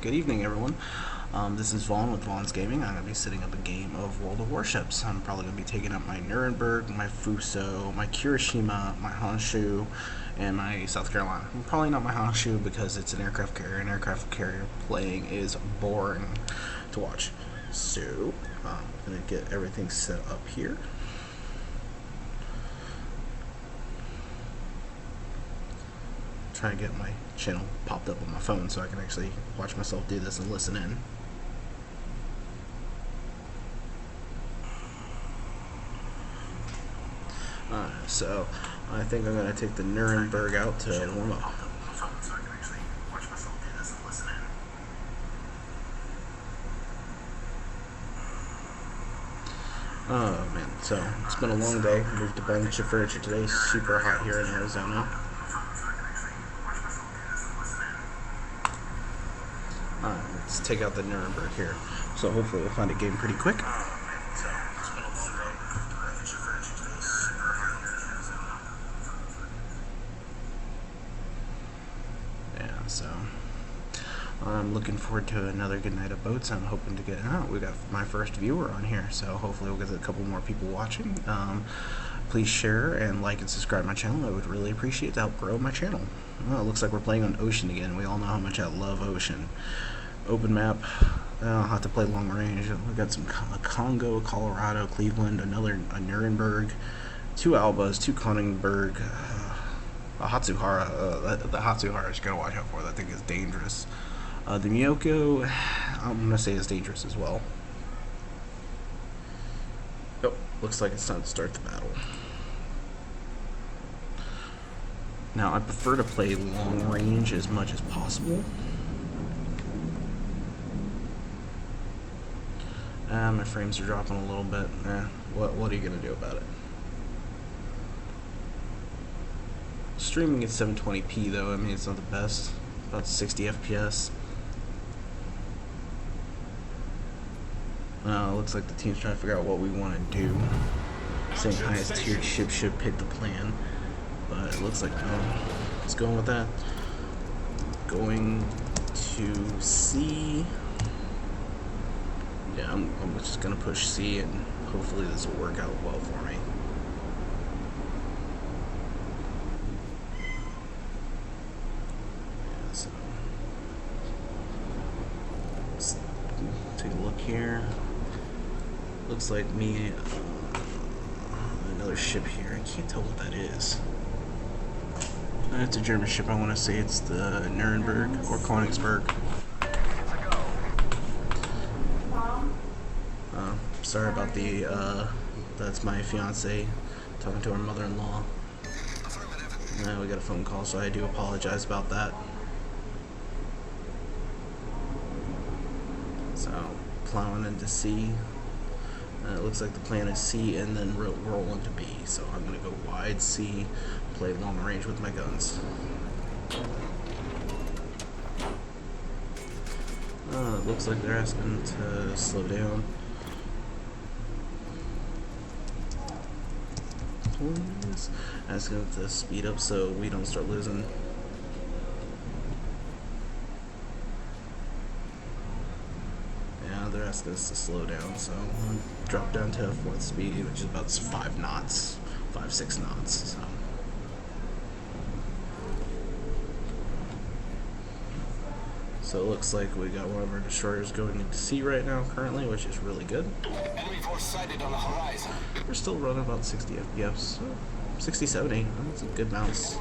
Good evening, everyone. This is Vaughn with Vaughn's Gaming. I'm going to be setting up a game of World of Warships. I'm probably going to be taking up my Nuremberg, my Fuso, my Kirishima, my Honshu, and my South Carolina. Probably not my Honshu because it's an aircraft carrier. An aircraft carrier playing is boring to watch. So, I'm going to get everything set up here. Trying to get my channel popped up on my phone so I can actually watch myself do this and listen in. So I think I'm going to take the Nuremberg out to warm up. Oh man, so it's been a long day. Moved a bunch of furniture today. Super hot here in Arizona. Let's take out the Nuremberg here. So hopefully we'll find a game pretty quick. Yeah, so I'm looking forward to another good night of boats. I'm hoping to get, we got my first viewer on here, so hopefully we'll get a couple more people watching. Please share and like and subscribe to my channel. I would really appreciate to help grow my channel. Well, it looks like we're playing on Ocean again. We all know how much I love Ocean. Open map. I'll have to play long range. We got some Congo, Colorado, Cleveland, a Nuremberg, two Albas, two Konigsberg, a Hatsuhara. The Hatsuhara is gotta watch out for. That thing is dangerous. The Miyoko, I'm gonna say is dangerous as well. Oh, looks like it's time to start the battle. Now, I prefer to play long range as much as possible. My frames are dropping a little bit. What are you going to do about it? Streaming at 720p though, I mean it's not the best. About 60 FPS. Looks like the team's trying to figure out what we want to do. Saying highest tiered ship should pick the plan. But it looks like it's going with that. Going to C. Yeah, I'm just gonna push C and hopefully this will work out well for me. Yeah, so let's take a look here. Looks like me another ship here. I can't tell what that is. It's a German ship. I want to say it's the Nuremberg or Konigsberg. Sorry about the, that's my fiance talking to her mother-in-law. We got a phone call, so I do apologize about that. So, plowing into C. It looks like the plan is C and then roll into B. So I'm going to go wide C, play long range with my guns. It looks like they're asking to slow down. Please. Asking to speed up so we don't start losing. Yeah, they're asking us to slow down, so I'm going to drop down to 4th speed, which is about 5 knots, 5-6 knots. So it looks like we got one of our destroyers going into sea right now currently, which is really good. Enemy force sighted on the horizon. We're still running about 60 FPS, so 60, 70. That's a good bounce.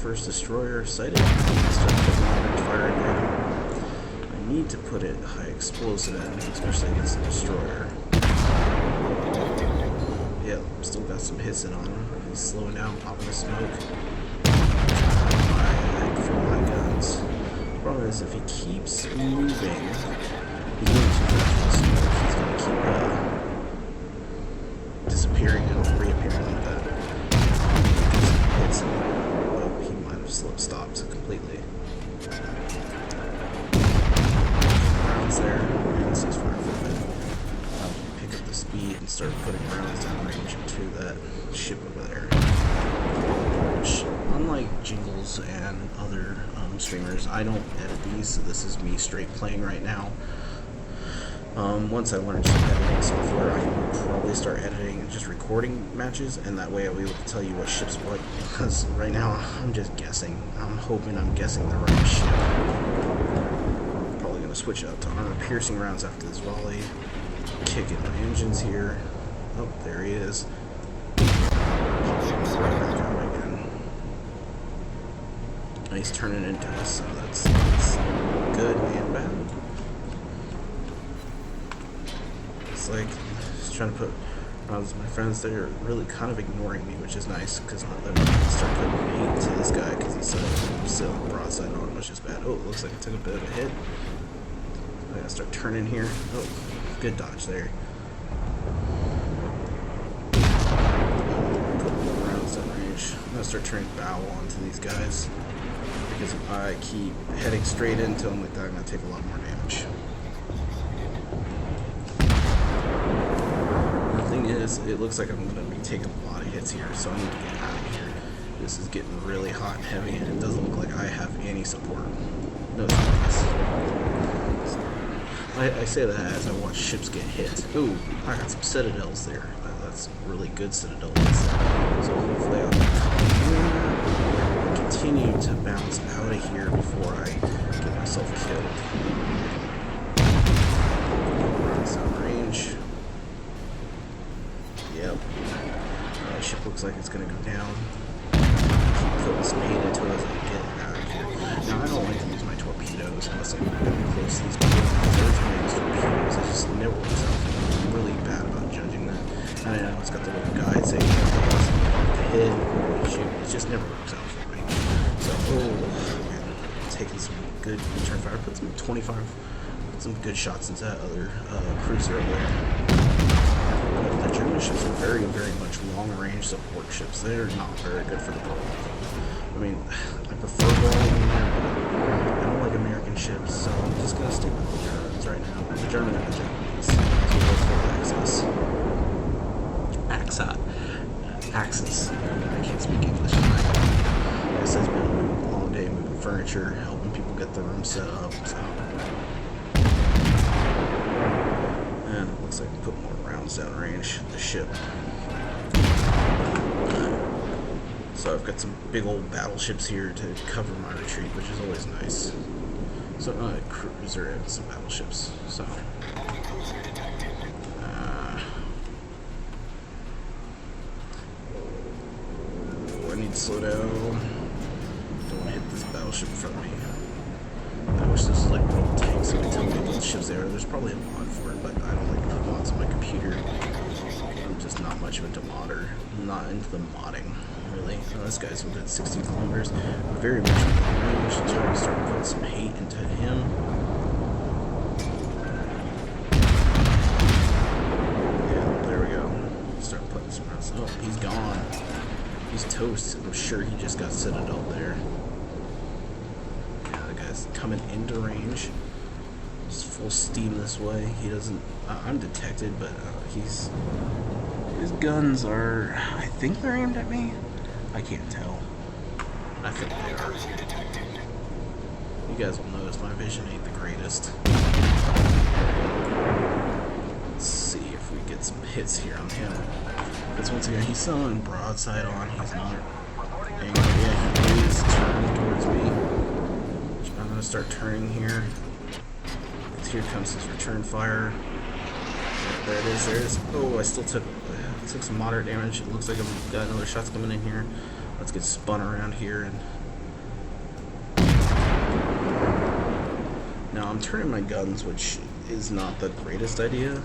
First destroyer sighted. Start putting fire again. I need to put it high explosive in, especially against the destroyer. Yeah, still got some hits in on him. He's slowing down, popping the smoke. For my guns. The problem is if he keeps moving, he's going to smoke. He's going to keep disappearing and reappearing like that. Hits him. Oh, he might have stopped completely. Rounds there. And this is far from it. Pick up the speed and start putting rounds down range into that ship over there. Which, unlike Jingles and other streamers. I don't edit these, so this is me straight playing right now. Once I learn some editing software, I will probably start editing and just recording matches, and that way I'll be able to tell you what ship's what, because right now I'm just guessing. I'm hoping I'm guessing the right ship. Probably going to switch out to armor-piercing rounds after this volley. Kick in my engines here. Oh, there he is. Right back out again. He's turning into us, so that's good and bad. It's like just trying to put rounds. My friends, they're really kind of ignoring me, which is nice because I'm going to start putting hate to this guy because he's still broadside on him, which is bad. Oh, it looks like I took a bit of a hit. I gotta start turning here. Oh, good dodge there. Put more rounds down range. I'm gonna start turning bow onto these guys because if I keep heading straight into them like that, I'm gonna take a lot more damage. Is it looks like I'm going to be taking a lot of hits here, so I need to get out of here. This is getting really hot and heavy, and it doesn't look like I have any support. No supports. I say that as I watch ships get hit. Ooh, I got some citadels there. That's really good citadels. So hopefully I'll continue to bounce out of here before I get myself killed. Some range. Yep. Ship looks like it's gonna go down. Keep putting speed into it as I get out of here. Now I don't like to use my torpedoes unless I'm really close to these people. There's torpedoes. It just never works out. I'm really bad about judging that. And I know it's got the little guide saying hit or shoot. It just never works out for me. So man, taking some good return fire. Put some 25. Put some good shots into that other cruiser over there. The German ships are very, very much long-range support ships. They're not very good for the boat. I mean, I prefer rolling in there, but I don't like American ships, so I'm just going to stick with the Germans right now. The German and the Japanese. So we'll go for Axis. I can't speak English tonight. This has been a long day moving furniture, helping people get their room set up, so... And it looks like we put more rounds downrange the ship. So I've got some big old battleships here to cover my retreat, which is always nice. So a cruiser and some battleships. So I need to slow down. Don't want to hit this battleship in front of me. I wish this was like little tanks so they tell me what ships they are. There's probably a mod for it, but I don't like to put mods on my computer. I'm just not much of a modder. I'm not into the modding, really. This guy's within 60 kilometers. Very much within range. Trying to start putting some hate into him. Yeah, there we go. Start putting some rounds. Oh, he's gone. He's toast. I'm sure he just got citadel there. Coming into range, just full steam this way. He doesn't. I'm detected, but his guns are. I think they're aimed at me. I can't tell. I think they are. You guys will notice my vision ain't the greatest. Let's see if we get some hits here on him. Because once again, he's still in broadside on. He's not angry. Yeah, he is turning towards me. I'm going to start turning here. Here comes his return fire. There it is, there it is. Oh, I still took some moderate damage. It looks like I've got another shots coming in here. Let's get spun around here. And now I'm turning my guns, which is not the greatest idea.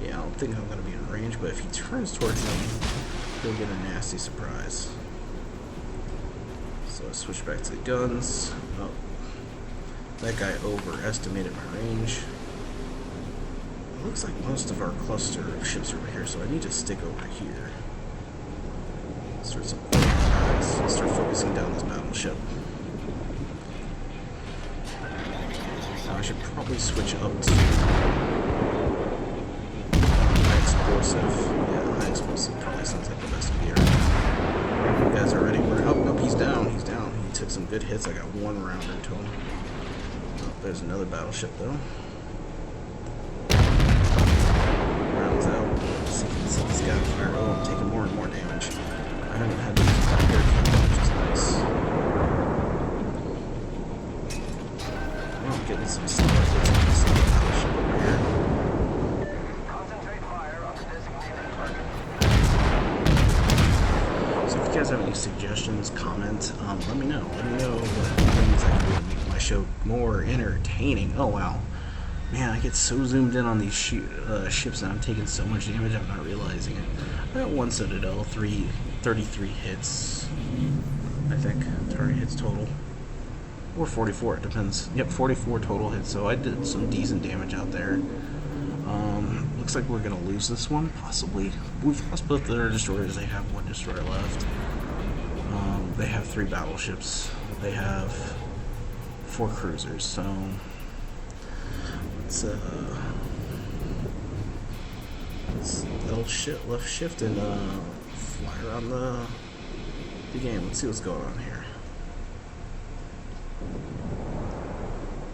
Yeah, I don't think I'm going to be in range, but if he turns towards me, he'll get a nasty surprise. So I switch back to the guns. Oh, that guy overestimated my range. It looks like most of our cluster of ships are over here, so I need to stick over here. Start focusing down this battleship. Now I should probably switch up to high explosive. Yeah, high explosive probably sounds like the best gear. You guys are ready? Oh, nope, he's down. He's down. He took some good hits. I got one rounder to him. Oh, there's another battleship though. Rounds out. So you can see this guy fire. Oh, I'm taking more and more damage. I haven't had to use my air cannon, which is nice. Oh, I'm getting some solid hits on this battleship over here. Concentrate fire on the designated target. So if you guys have any suggestions, comments, let me know. Let me know what things I can do to make my show more entertaining. Oh wow. Man, I get so zoomed in on these ships and I'm taking so much damage I'm not realizing it. I got one Citadel, 33 hits, I think, target hits total. Or 44, it depends. Yep, 44 total hits, so I did some decent damage out there. Looks like we're going to lose this one, possibly. We've lost both their destroyers. They have one destroyer left. They have 3 battleships. They have 4 cruisers, so let's left shift and fly around the game. Let's see what's going on here.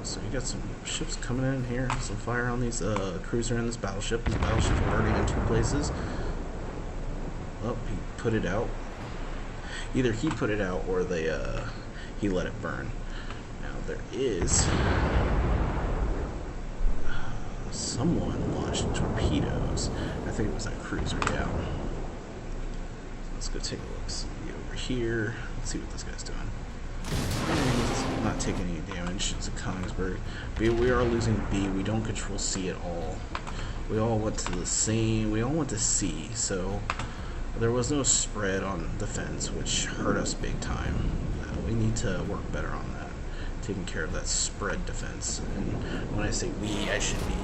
So you got some ships coming in here. Some fire on these cruiser and this battleship. These battleships are already in 2 places. Oh, he put it out. Either he put it out or he let it burn. Now there is someone launched torpedoes. I think it was that cruiser, yeah. Let's go take a look. See over here. Let's see what this guy's doing. He's not taking any damage. It's a Kongsberg. B, we are losing B. We don't control C at all. We all went to the same. We all went to C. So there was no spread on defense, which hurt us big time. We need to work better on that, taking care of that spread defense. And when I say we, I should be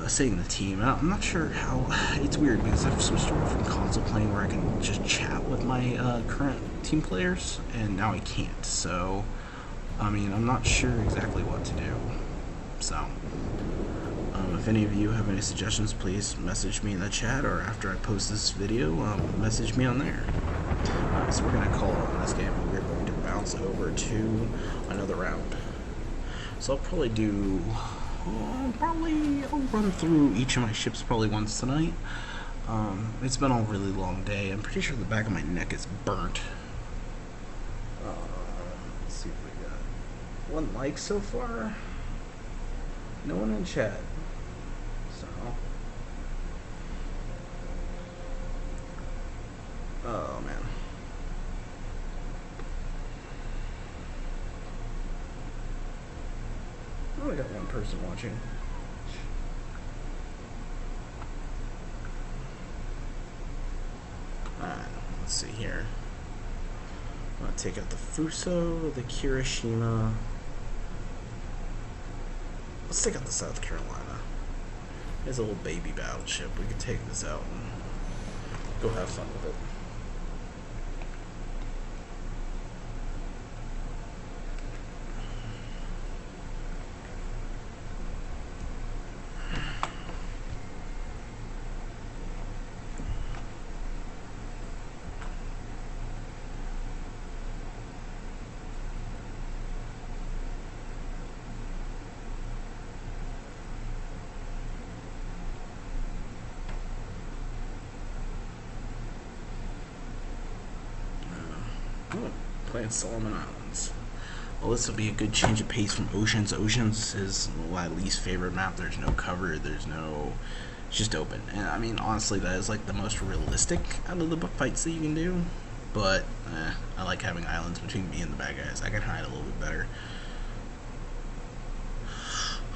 saying the team. I'm not sure how. It's weird because I've switched over from console playing where I can just chat with my current team players, and now I can't. So, I mean, I'm not sure exactly what to do. So, if any of you have any suggestions, please message me in the chat, or after I post this video, message me on there. So we're going to call on this game, and we're going to bounce over to another round. So I'll probably do... I'll run through each of my ships probably once tonight. It's been a really long day. I'm pretty sure the back of my neck is burnt. Let's see if we got 1 like so far. No one in chat. So, oh man. I only got 1 person watching. Alright, let's see here. I'm gonna take out the Fuso, the Kirishima. Let's take out the South Carolina. There's a little baby battleship. We can take this out and go have fun with it. Playing Solomon Islands. Well, this will be a good change of pace from Oceans. Oceans is my least favorite map. There's no cover. There's no... It's just open. And I mean, honestly, that is like the most realistic out of the fights that you can do. But I like having islands between me and the bad guys. I can hide a little bit better.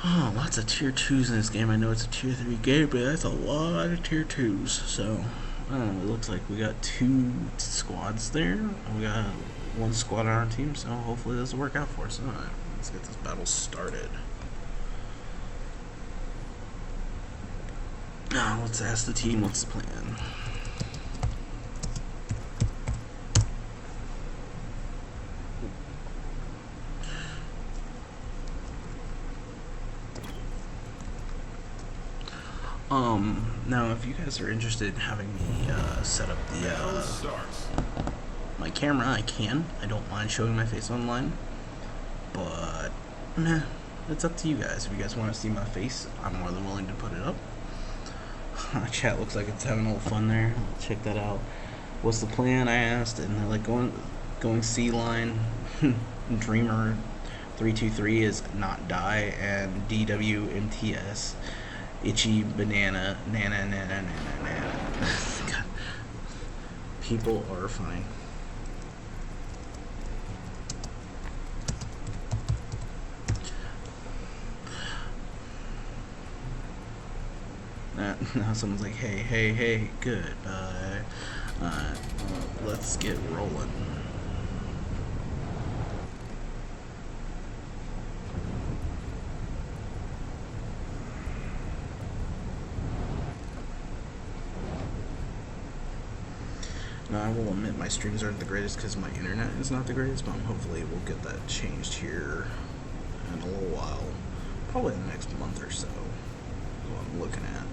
Oh, lots of tier 2s in this game. I know it's a tier 3 game, but that's a lot of tier 2s. So, I don't know. It looks like we got 2 squads there. We got 1 squad on our team, so hopefully this will work out for us. Alright, let's get this battle started. Now, let's ask the team what's the plan. Now if you guys are interested in having me set up the My camera, I can. I don't mind showing my face online. But, meh, it's up to you guys. If you guys want to see my face, I'm more than willing to put it up. My chat looks like it's having a little fun there. Check that out. What's the plan? I asked, and they're like going C line. Dreamer 323 is not die, and DWMTS itchy banana nana nana nana nana. God. People are funny. Now someone's like, hey, goodbye. Let's get rolling. Now, I will admit my streams aren't the greatest because my internet is not the greatest, but hopefully we'll get that changed here in a little while. Probably in the next month or so is what I'm looking at.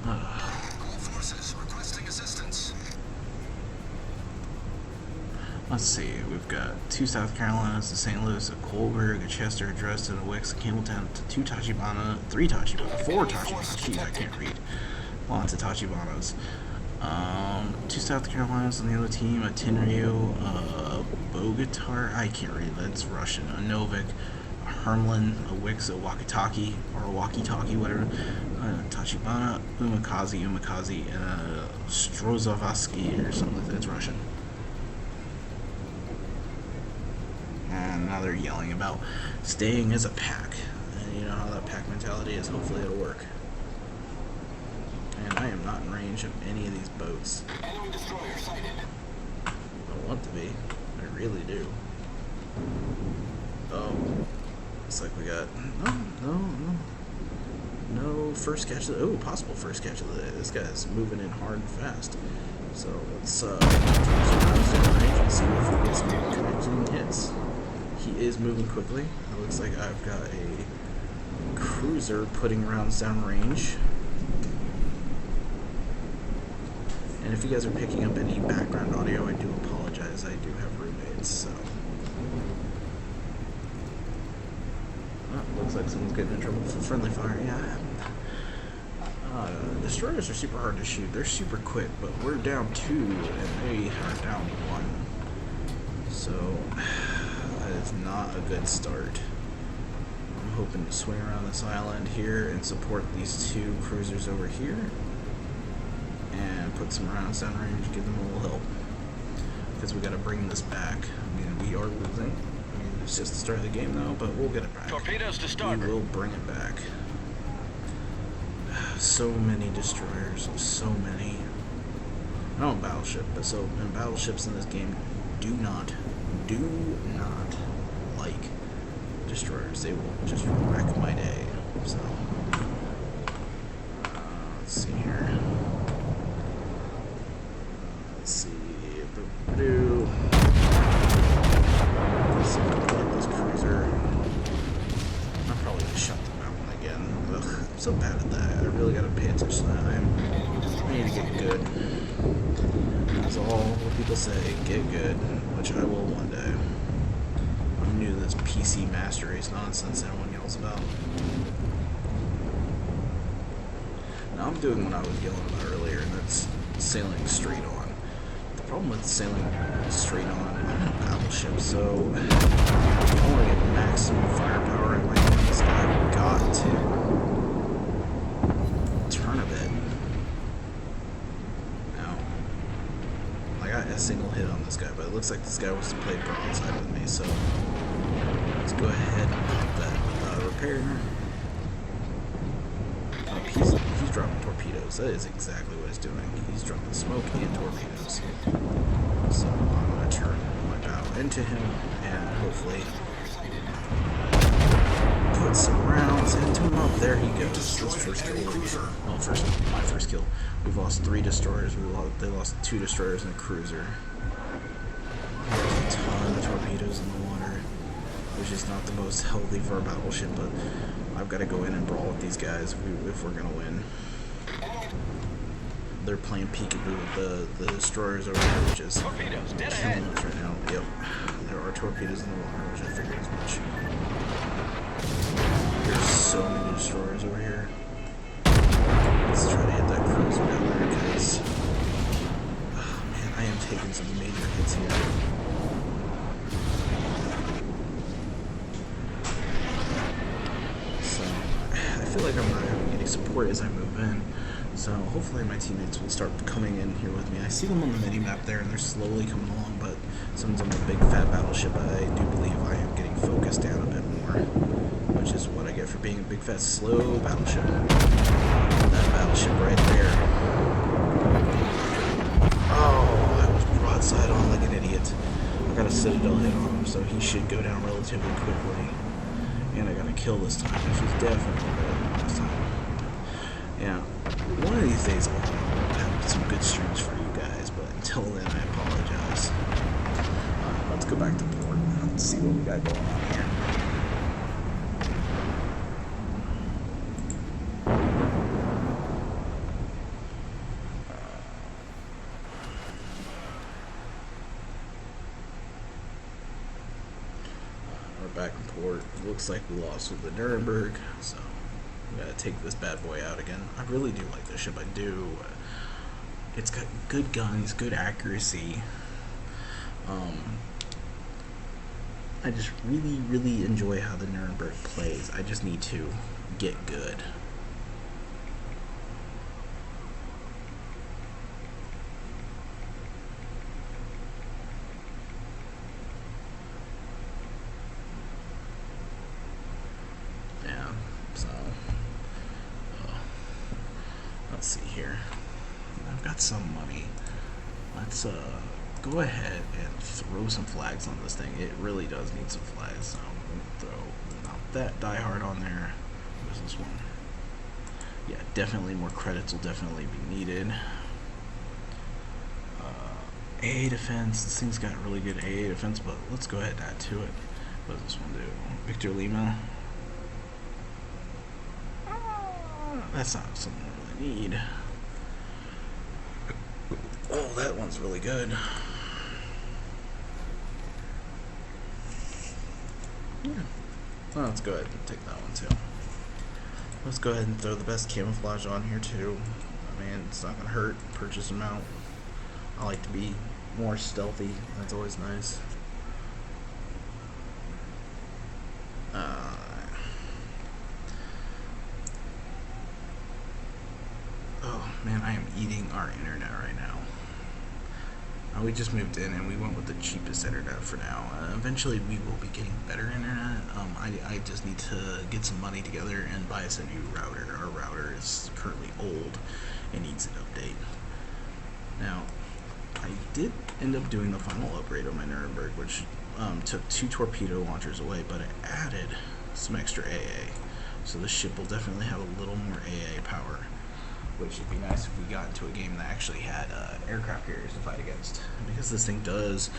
All forces requesting assistance. Let's see, we've got 2 South Carolinas, a St. Louis, a Colberg, a Chester, a Dresden, a Wix, a Campbelltown, 2 Tachibana, 3 Tachibana, 4 Tachibana, jeez, I can't read. Lots of Tachibanas. 2 South Carolinas on the other team, a Tenryu, a Bogatar, I can't read, that's Russian, a Novik, a Hermlin, a Wix, a Wakitaki, or a Walkie-Talkie, whatever, Tachibana, Umakazi, and a Strozovsky, or something like that, it's Russian. And now they're yelling about staying as a pack. And you know how that pack mentality is. Hopefully it'll work. And I am not in range of any of these boats. Enemy destroyer sighted. I want to be. I really do. Oh. Looks like we got... No first catch of the... Oh, possible first catch of the day. This guy's moving in hard and fast. So let's try some range and see if we get some connecting hits. He is moving quickly. It looks like I've got a cruiser putting rounds down range. And if you guys are picking up any background audio, I do apologize. I do have roommates, so... Oh, looks like someone's getting in trouble for friendly fire. Yeah. Destroyers are super hard to shoot. They're super quick, but we're down 2, and they are down 1. So... It's not a good start. I'm hoping to swing around this island here and support these 2 cruisers over here and put some rounds down range, give them a little help, because we got to bring this back. I mean, we are losing. I mean, it's just the start of the game though, but we'll get it back. Torpedoes to starboard. We will bring it back. So many destroyers, so many. I don't battleship, but and battleships in this game do not like destroyers. They will just wreck my day. So let's see here. Let's see. Let's see if we can get this cruiser. I'll probably just shut them out again. Ugh, I'm so bad at that. I really gotta pay attention to that. I need to get good. That's all what people say, get good, which I will one day. I'm new to this PC Master Race nonsense everyone yells about. Now I'm doing what I was yelling about earlier, and that's sailing straight on. The problem with sailing straight on, I'm a battleship, so I want to get maximum firepower in my guns. I've got to turn a bit. A single hit on this guy, but it looks like this guy wants to play broadside with me, so let's go ahead and pop that repair. He's dropping torpedoes. That is exactly what he's doing. He's dropping smoke and torpedoes. So I'm going to turn my bow into him and hopefully put some rounds into him. Oh, there he goes. His first kill. Well, my first kill. We've lost 3 destroyers. They lost 2 destroyers and a cruiser. There's a ton of torpedoes in the water, which is not the most healthy for a battleship, but I've got to go in and brawl with these guys if we're gonna win. They're playing peekaboo with the destroyers over there, which is Torpedoes, dead killing ahead. us right now. Yep, there are torpedoes in the water, which I figured as much. There's so many destroyers over here. Let's try to hit that cruiser down there because, oh man, I am taking some major hits here. So I feel like I'm not having any support as I move in. So hopefully my teammates will start coming in here with me. I see them on the mini-map there, and they're slowly coming along, but someone's on a big fat battleship. I do believe I am getting focused down a bit more, which is what I get for being a big fat slow battleship. That battleship right there. Oh, I was broadside on like an idiot. I got a Citadel hit on him, so he should go down relatively quickly. And I got a kill this time, which was definitely better than last time. Yeah, one of these days I'll have some good streams for you guys, but until then I apologize. Let's go back to port and see what we got going on here. We're back in port. Looks like we lost with the Nuremberg, so we gotta take this bad boy out again. I really do like this ship. I do. It's got good guns, good accuracy. I just really enjoy how the Nuremberg plays. I just need to get good. Yeah, so let's see here. I've got some money. Let's go ahead and throw some flags on this thing. It really does need some flags. So I'm gonna throw not that Die Hard on there. Where's this one? Yeah, definitely more credits will definitely be needed. AA defense. This thing's got really good AA defense, but let's go ahead and add to it. What does this one do? Victor Lima. That's not something I really need. Oh, that one's really good. Yeah. Well, let's go ahead and take that one too. Let's go ahead and throw the best camouflage on here too. I mean, it's not gonna hurt. Purchase them out. I like to be more stealthy. That's always nice. Oh man, I am eating our internet right now. We just moved in and we went with the cheapest internet for now. Eventually we will be getting better internet. I just need to get some money together and buy us a new router. Our router is currently old and needs an update. Now, I did end up doing the final upgrade on my Nuremberg, which took 2 torpedo launchers away, but it added some extra AA. So this ship will definitely have a little more AA power, which would be nice if we got into a game that actually had aircraft carriers to fight against. Because this thing does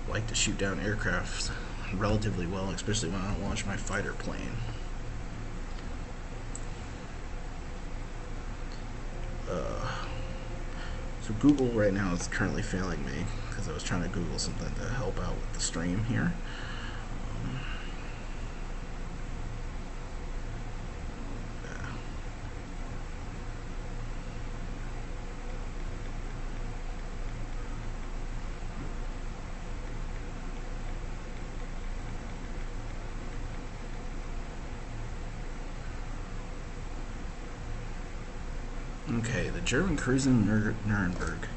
like to shoot down aircraft relatively well, especially when I launch my fighter plane. So Google right now is currently failing me because I was trying to Google something to help out with the stream here. Okay, the German cruising Nuremberg.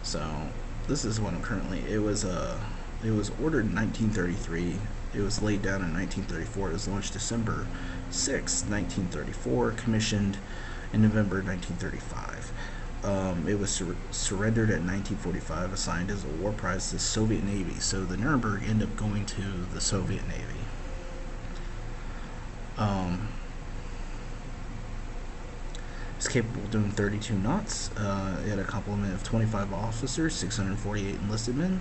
So this is what I'm currently. It was ordered in 1933. It was laid down in 1934. It was launched December 6, 1934. Commissioned in November 1935. It was surrendered at 1945. Assigned as a war prize to the Soviet Navy. So the Nuremberg ended up going to the Soviet Navy. It's capable of doing 32 knots. It had a complement of 25 officers, 648 enlisted men.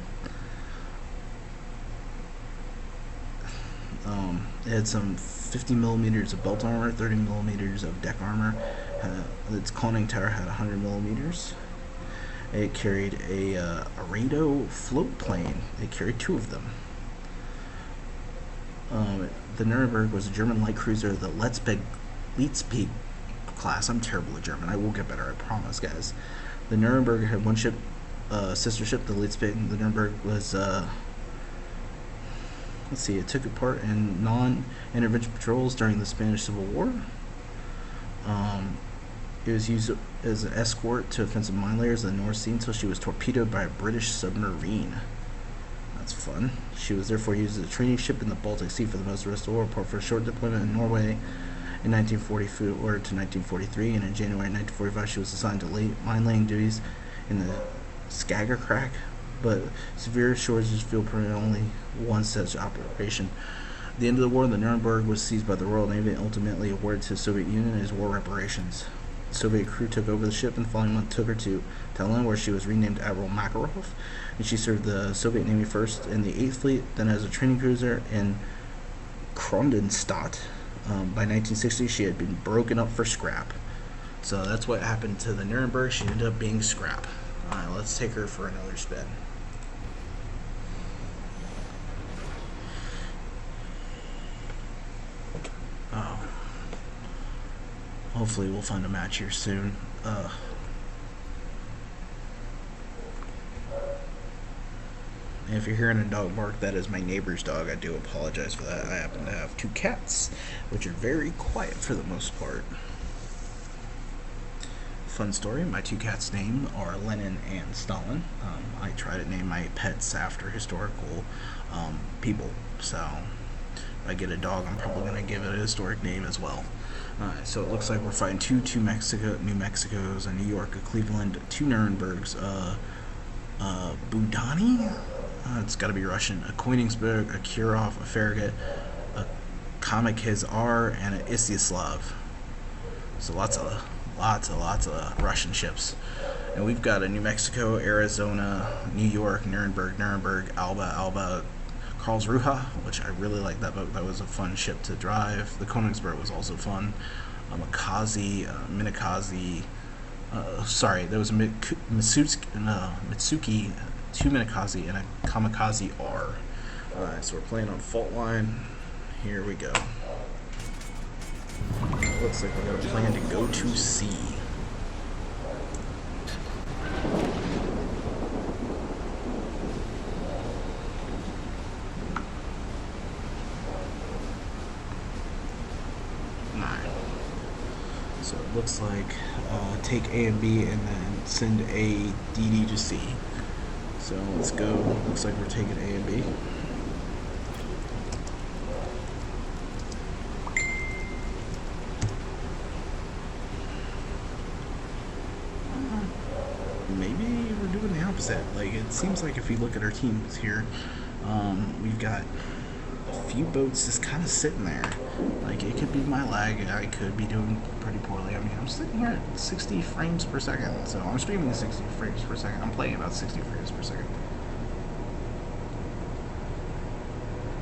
It had some 50 millimeters of belt armor, 30 millimeters of deck armor. Its conning tower had 100 millimeters. It carried a Arado float plane. It carried 2 of them. The Nuremberg was a German light cruiser, the Leipzig class. I'm terrible at German. I will get better, I promise, guys. The Nuremberg had one ship, sister ship, the Leipzig. The Nuremberg was, let's see, it took part in non-intervention patrols during the Spanish Civil War. It was used as an escort to offensive mine layers in the North Sea until she was torpedoed by a British submarine. That's fun. She was therefore used as a training ship in the Baltic Sea for the most of the rest of the war, apart for a short deployment in Norway in 1944 to 1943, and in January 1945 she was assigned to mine laying duties in the Skagerrak, but severe shortages fuel permitted only one such operation. At the end of the war, the Nuremberg was seized by the Royal Navy and ultimately awarded to the Soviet Union as war reparations. The Soviet crew took over the ship and the following month took her to Tallinn, where she was renamed Admiral Makarov, and she served the Soviet Navy first in the 8th Fleet, then as a training cruiser in Kronenstadt. By 1960, she had been broken up for scrap. So that's what happened to the Nuremberg. She ended up being scrap. Alright, let's take her for another spin. Oh. Hopefully we'll find a match here soon. And if you're hearing a dog bark, that is my neighbor's dog. I do apologize for that. I happen to have 2 cats, which are very quiet for the most part. Fun story, my 2 cats' names are Lenin and Stalin. I try to name my pets after historical people, so if I get a dog, I'm probably going to give it a historic name as well. So it looks like we're fighting 2 New Mexicos, a New York, a Cleveland, 2 Nurembergs, Budani? It's got to be Russian. A Koenigsberg, a Kirov, a Farragut, a Kamikaze-R, and an Iziaslav. So lots of Russian ships. And we've got a New Mexico, Arizona, New York, Nuremberg, Alba, Karlsruhe, which I really like that boat. That was a fun ship to drive. The Koenigsberg was also fun. Mikaze, Minakaze. Sorry, there was a Mitsuki, 2 Minakaze, and a Kamikaze-R. Alright, so we're playing on fault line. Here we go. Looks like we got a plan to go to sea. So it looks like take A and B and then send A DD to C. So let's go. Looks like we're taking A and B. Maybe we're doing the opposite. Like, it seems like if we look at our teams here, we've got a few boats just kind of sitting there. Like, it could be my lag. I could be doing pretty poorly. I mean, I'm sitting here at 60 frames per second. So I'm streaming 60 frames per second. I'm playing about 60 frames per second.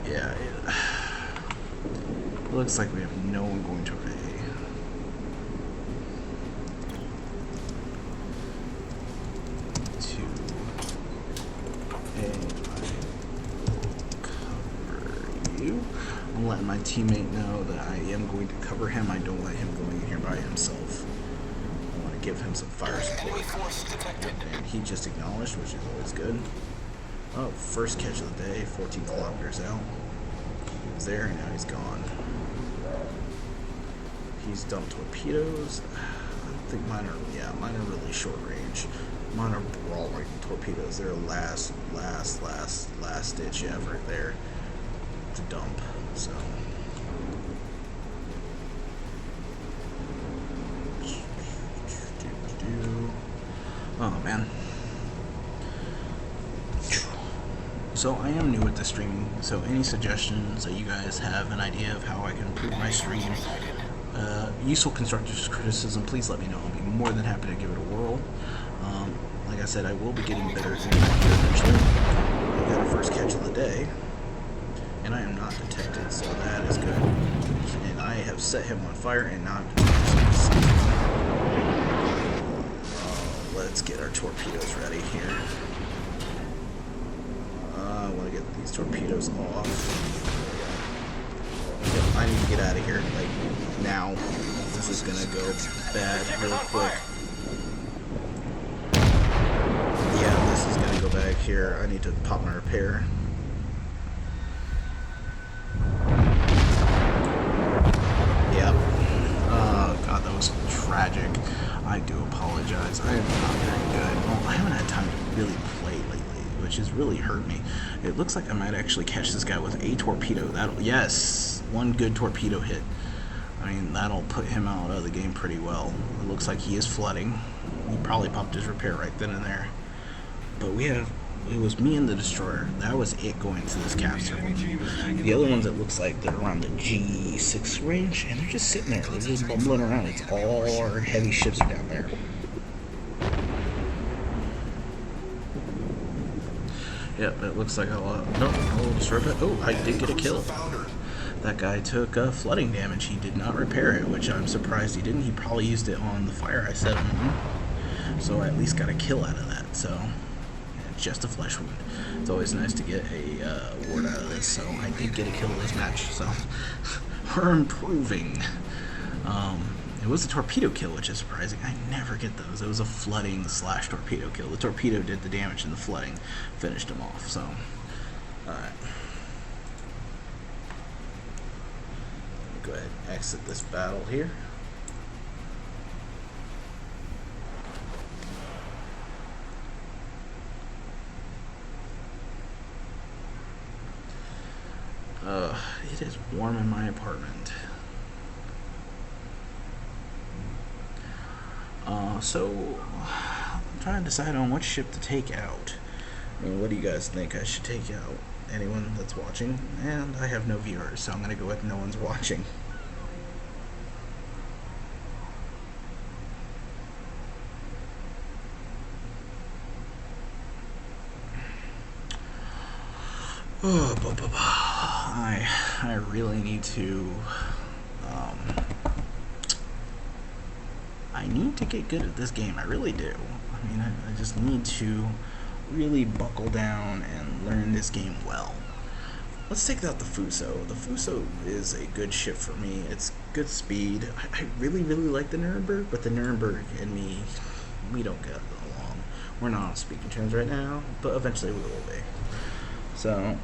Yeah, it looks like we have no one going to A. I'm letting my teammate know that I am going to cover him. I don't let him going in here by himself. I want to give him some fire support. And he just acknowledged, which is always good. Oh, first catch of the day, 14 kilometers out. He was there, and now he's gone. He's dumped torpedoes. I think mine are really short range. Mine are brawling torpedoes. They're last ditch effort there to dump. So oh man. So I am new at the streaming, so any suggestions that you guys have an idea of how I can improve my stream, useful constructive criticism, please let me know. I'll be more than happy to give it a whirl. Like I said, I will be getting better at it eventually. I got a first catch of the day. And I am not detected, so that is good. And I have set him on fire and not. Let's get our torpedoes ready here. I want to get these torpedoes off. Yep, I need to get out of here, like, now. This is gonna go bad real quick. Yeah, this is gonna go back here. I need to pop my repair. Yep. Oh, God, that was tragic. I do apologize. I am not very good. Well, I haven't had time to really play lately, which has really hurt me. It looks like I might actually catch this guy with a torpedo. That'll, yes, one good torpedo hit. I mean, that'll put him out of the game pretty well. It looks like he is flooding. He probably popped his repair right then and there. But it was me and the destroyer. That was it going to this capture. The other ones, it looks like they're around the G6 range, and they're just sitting there. They're just bumbling around. It's all our heavy ships are down there. Yep, it looks like a destroyer. But oh, I did get a kill. That guy took flooding damage. He did not repair it, which I'm surprised he didn't. He probably used it on the fire I set him on. So I at least got a kill out of that. So just a flesh wound. It's always nice to get a ward out of this. So I did get a kill this match. So we're improving. It was a torpedo kill, which is surprising. I never get those. It was a flooding / torpedo kill. The torpedo did the damage, and the flooding finished him off. So, alright. Go ahead and exit this battle here. It is warm in my apartment. So I'm trying to decide on what ship to take out. I mean, what do you guys think I should take out? Anyone that's watching? And I have no viewers, so I'm gonna go with no one's watching. Oh, I really need to. I need to get good at this game. I really do. I mean, I just need to really buckle down and learn this game well. Let's take out the Fuso. The Fuso is a good ship for me. It's good speed. I really, really like the Nuremberg, but the Nuremberg and me, we don't get along. We're not on speaking terms right now, but eventually we will be. So,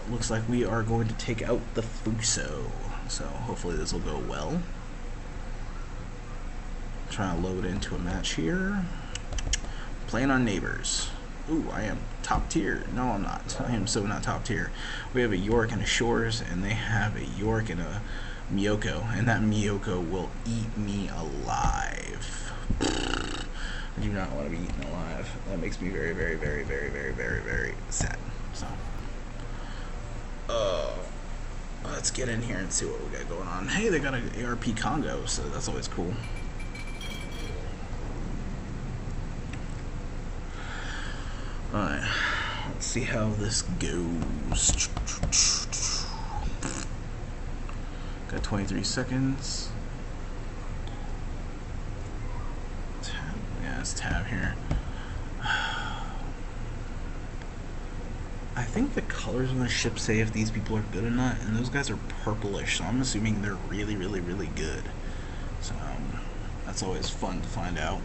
looks like we are going to take out the Fuso. So hopefully this will go well. Trying to load into a match here. Playing on neighbors. Ooh, I am top tier. No, I'm not. I am so not top tier. We have a York and a Shores, and they have a York and a Miyoko, and that Miyoko will eat me alive. I do not want to be eaten alive. That makes me very, very, very, very, very, very, very sad. So, let's get in here and see what we got going on. Hey, they got an ARP Congo, so that's always cool. Alright, let's see how this goes. Got 23 seconds. Tab. Yeah, it's tab here. I think the colors on the ship say if these people are good or not, and those guys are purplish, so I'm assuming they're really, really, really good. So, that's always fun to find out.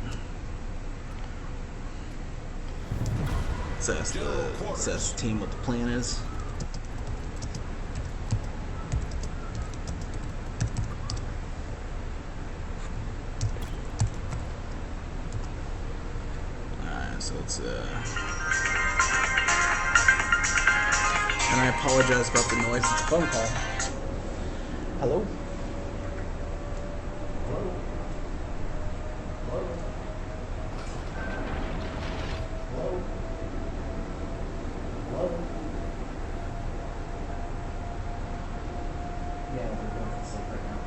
Says the team what the plan is. Alright, so it's and I apologize about the noise, it's a phone call. Hello? Hello? Hello? Hello? Hello? Yeah, we're going to sleep right now.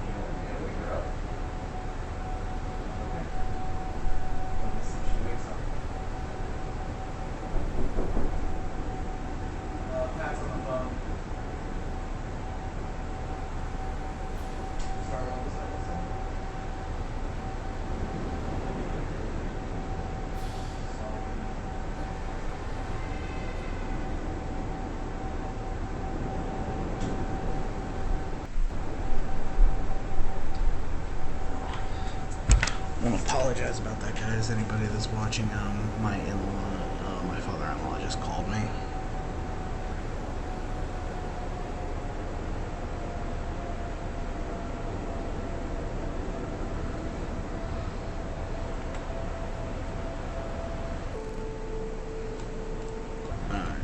You want me to wake her up? Okay. apologize about that, guys. Anybody that's watching, my in-law, my father-in-law just called me.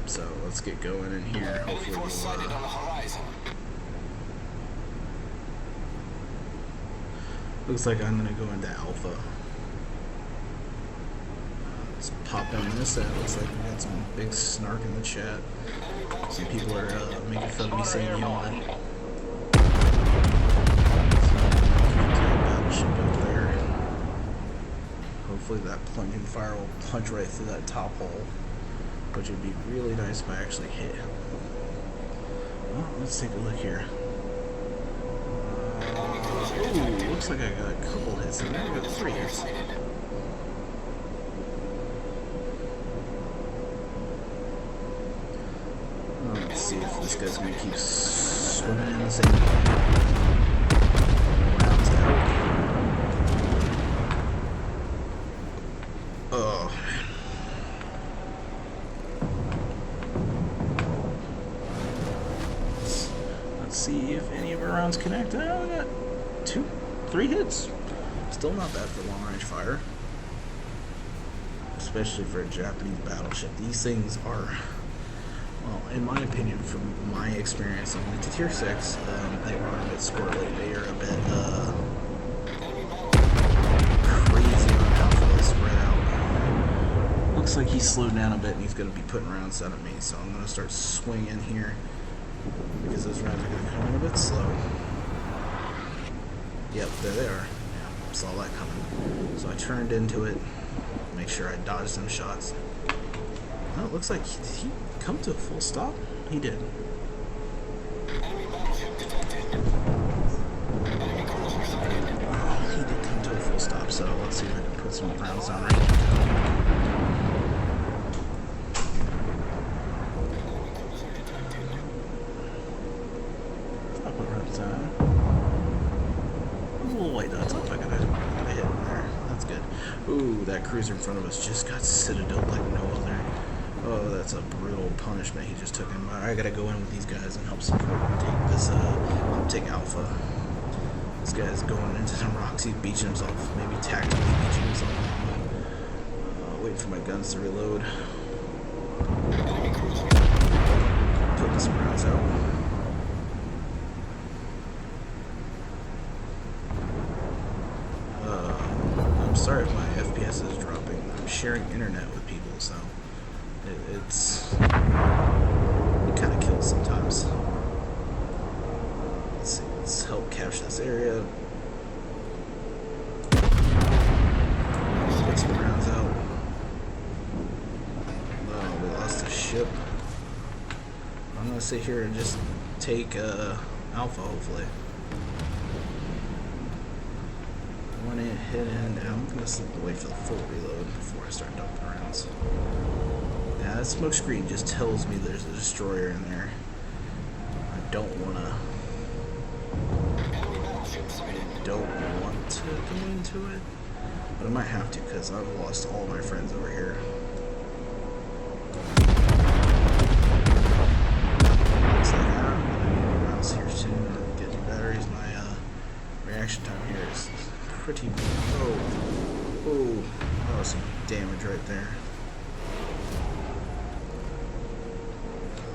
So let's get going in here. Enemy Hopefully force sighted on the horizon. looks like I'm gonna go into alpha. Let's pop in this. That looks like we got some big snark in the chat. Some people are making fun of me saying yawn. Battleship up there. Hopefully that plunging fire will punch right through that top hole, which would be really nice if I actually hit. Well, let's take a look here. Ooh, looks like I got a couple hits in there. I got 3 hits. Let's see if this guy's gonna keep swimming in the same rounds out. Oh. Let's see if any of our rounds connect. Oh, we got 3 hits. Still not bad for long range fire. Especially for a Japanese battleship. These things are, well, in my opinion, from my experience, I went to tier 6, they are a bit squirrely. They are a bit, crazy on how they spread out. Looks like he's slowed down a bit and he's going to be putting rounds down at me, so I'm going to start swinging here because those rounds are going to come in a bit slow. Yep, there they are. Yeah, saw that coming. So I turned into it, make sure I dodged some shots. Well, it looks like he come to a full stop. He did. Oh, he did come to a full stop, so let's see if I can put some rounds down right now. I'll put rounds down. A little white dots up. I gotta hit in there. That's good. Ooh, that cruiser in front of us just got citadeled like no other. Oh, that's a brutal punishment he just took in. I gotta go in with these guys and help support and take this, take Alpha. This guy's going into some rocks. He's beaching himself. Maybe tactically beaching himself. Waiting for my guns to reload. Putting some rounds out. I'm sorry if my FPS is dropping. I'm sharing internet with people, so it kind of kills sometimes. Let's see, let's help capture this area. Put some rounds out. Oh, we lost a ship. I'm gonna sit here and just take Alpha, hopefully. One hit and I'm gonna wait for the full reload before I start dumping rounds. Yeah, that smoke screen just tells me there's a destroyer in there. I don't want to go into it, but I might have to because I've lost all my friends over here. Looks like I'm gonna need rounds here soon. Get new batteries. My reaction time here is pretty. Oh, some damage right there.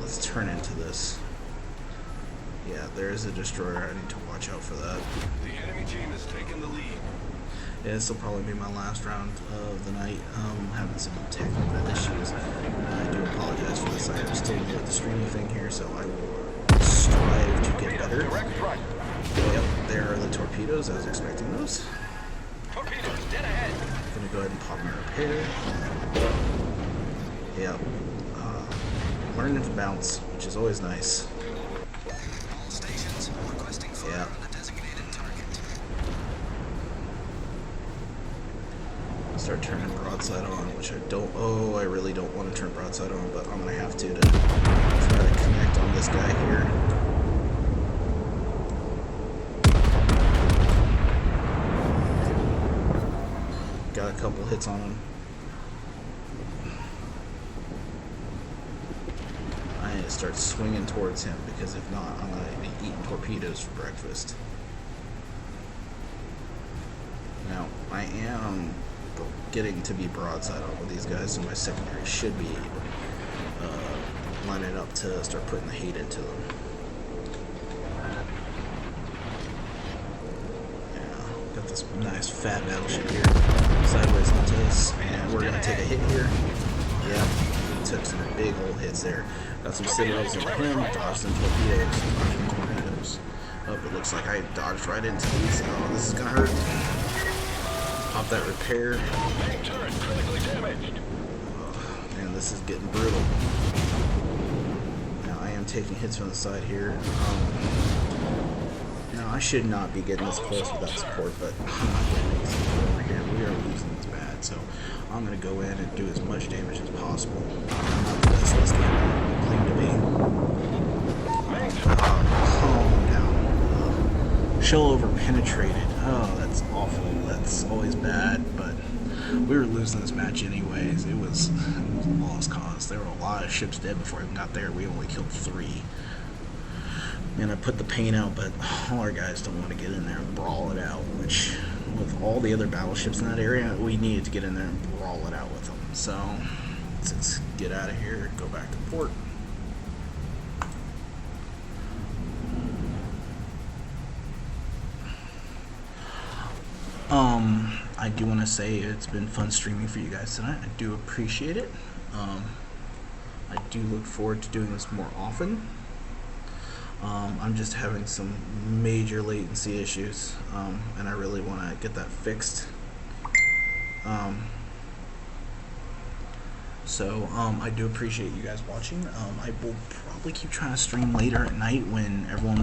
Let's turn into this. Yeah, there is a destroyer. I need to watch out for that. The enemy team has taken the lead. Yeah, this will probably be my last round of the night. Having some technical issues. I do apologize for this. I am still new at the streaming thing here, so I will strive to get better. Yep, there are the torpedoes. I was expecting those. Torpedoes dead ahead. I'm gonna go ahead and pop my repair. Yep. Learning to bounce, which is always nice. All stations requesting fire on the designated target. Start turning broadside on, which I don't. Oh, I really don't want to turn broadside on, but I'm gonna have to try to connect on this guy here. a couple hits on him. I need to start swinging towards him, because if not, I'm going to be eating torpedoes for breakfast. Now, I am getting to be broadside on with these guys, so my secondary should be lining up to start putting the hate into them. Yeah, got this nice fat battleship here, sideways onto us, and we're going to take a hit here. Yep, took some big old hits there. Got some citadels into him, dodged some torpedoes, dodged some torpedoes. Oh, it looks like I dodged right into these. Oh, this is going to hurt. Pop that repair. Turret critically damaged. Man, this is getting brutal. Now I am taking hits from the side here. Now I should not be getting this close without support, but I'm not getting any support over here. We are losing this bad, so I'm going to go in and do as much damage as possible. I'm not the best list I claim to be. Calm down. Shell over penetrated. Oh, that's awful. That's always bad, but we were losing this match anyways. It was a lost cause. There were a lot of ships dead before I even got there. We only killed 3. And I put the paint out, but all our guys don't want to get in there and brawl it out, which with all the other battleships in that area, we needed to get in there and brawl it out with them. So let's get out of here, go back to port. I do want to say it's been fun streaming for you guys tonight. I do appreciate it. I do look forward to doing this more often. I'm just having some major latency issues, and I really want to get that fixed. So I do appreciate you guys watching. I will probably keep trying to stream later at night when everyone's